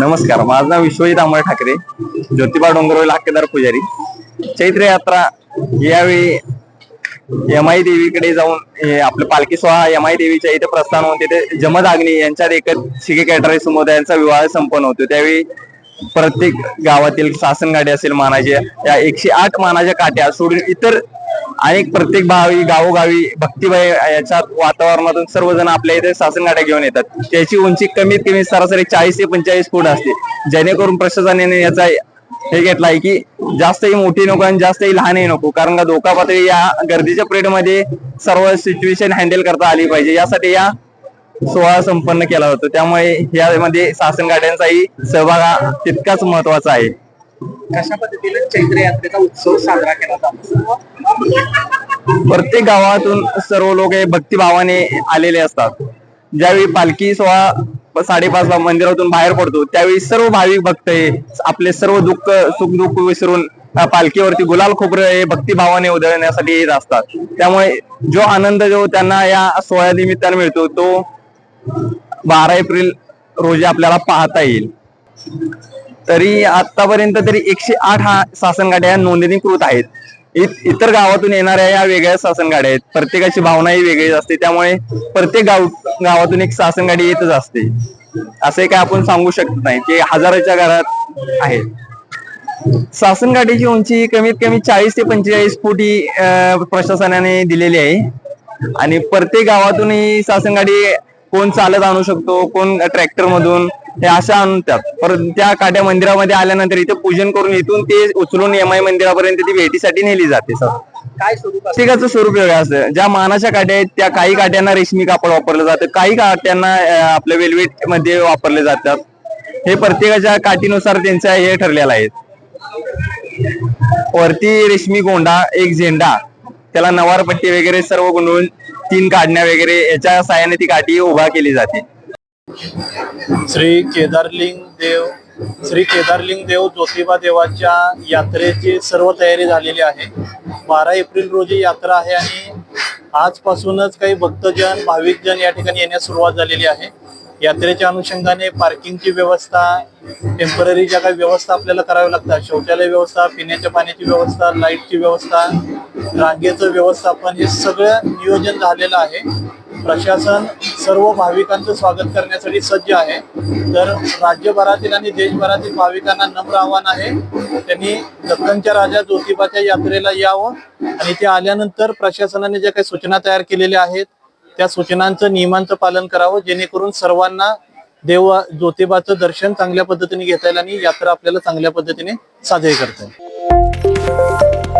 नमस्कार, माझं नाव विश्वजित अमर ठाकरे, ज्योतिबा डोंगरवली हक्केदार पुजारी. चैत्र यात्रा यावेळी यमाई देवीकडे जाऊन आपलं पालखी सोहळा यमाई देवीच्या इथे प्रस्थान होऊन तिथे जमद अग्नी यांच्यात एकच शिके कॅटरे समुदायांचा विवाह संपन्न होतो. त्यावेळी प्रत्येक गावातील शासन गाडी असेल मानाच्या, या 108 मानाच्या काट्या सोडून इतर अनेक प्रत्येक गावोगावी भक्तिमय याच्या वातावरणातून सर्वजण आपल्या इथे शासन गाड्या घेऊन येतात. त्याची उंची कमीत कमी सरासरी 40 ते 45 फूट असते, जेणेकरून प्रशासनाने याचा हे घेतलाय की जास्तही मोठी नको आणि जास्तही लहानही नको, कारण का धोका पातळी या गर्दीच्या पिरियडमध्ये सर्व सिच्युएशन हँडल करता आली पाहिजे, यासाठी या सोहळा संपन्न केला जातो. त्यामुळे यामध्ये शासन गाड्यांचाही सहभाग हा तितकाच महत्वाचा आहे. कशा पद्धतीने चैत्र यात्रेचा उत्सव साजरा केला जातो? प्रत्येक गावातून सर्व लोक हे भक्तिभावाने आलेले असतात. ज्यावेळी पालखी सोहळा 5:30 ला मंदिरातून बाहेर पडतो, त्यावेळी सर्व भाविक भक्त हे आपले सर्व सुख दुःख विसरून पालखीवरती गुलाल खोबरं हे भक्तिभावाने उधळण्यासाठी येत असतात. त्यामुळे जो आनंद जो त्यांना या सोहळ्या निमित्ताने मिळतो तो 12 एप्रिल रोजी आपल्याला पाहता येईल. तरी आतापर्यंत तरी 108 शासन गाड्या नोंदणीकृत आहेत. इतर गावातून येणाऱ्या या वेगळ्या शासन गाड्या आहेत. प्रत्येकाची भावनाही वेगळी असते, त्यामुळे प्रत्येक गावातून एक शासन गाडी येतच असते. असे काय आपण सांगू शकत नाही की हजाराच्या घरात आहे. शासन गाडीची उंची कमीत कमी 40 ते 45 फूट ही प्रशासनाने दिलेली आहे आणि प्रत्येक गावातून ही शासन गाडी कोण चालत आणू शकतो, कोण ट्रॅक्टर मधून हे अशा आणतात. परंतु त्या काट्या मंदिरामध्ये आल्यानंतर इथे पूजन करून इथून ते उचलून यमाई मंदिरापर्यंत ती भेटीसाठी नेली जाते. सर काय स्वरूप प्रत्येकाचं स्वरूप वेगळं असतं. ज्या मानाच्या काट्या आहेत त्या काही काट्यांना रेशमी कापड वापरलं जातं, काही काट्यांना आपल्या वेल्वेट मध्ये वापरले जातात. हे प्रत्येकाच्या काठीनुसार त्यांचा हे ठरलेलं आहे. वरती रेशमी गोंडा, एक झेंडा, त्याला नवारपट्टी वगैरे सर्व गुंडळून 3 काढण्या वगैरे याच्या साहाय्याने ती काठी उभा केली जाते. श्री केदारलिंग देव ज्योतिबा देवाच्या यात्रेची सर्व तयारी झालेली आहे. 12 एप्रिल रोजी यात्रा आहे आणि आजपासूनच काही भक्तजन भाविकजन या ठिकाणी येण्यास सुरुवात झालेली आहे. यात्रेच्या अनुषंगाने पार्किंगची व्यवस्था, टेम्पररी ज्या काही व्यवस्था आपल्याला कराव्या लागतात, शौचालय व्यवस्था, पिण्याच्या पाण्याची व्यवस्था, लाईटची व्यवस्था, रांगेचं व्यवस्थापन, हे सगळं नियोजन झालेलं आहे. प्रशासन सर्व भाविकांचं स्वागत करण्यासाठी सज्ज आहे. तर राज्यभरातील आणि देशभरातील भाविकांना नम्र आव्हान आहे, त्यांनी दक्खनच्या राजा ज्योतिबाच्या यात्रेला यावं आणि ते आल्यानंतर प्रशासनाने ज्या काही सूचना तयार केलेल्या आहेत त्या सूचनांचं, नियमांचं पालन करावं, जेणेकरून सर्वांना ज्योतिबाचं दर्शन चांगल्या पद्धतीने घेता येईल आणि यात्रा आपल्याला चांगल्या पद्धतीने साजरी करता येईल.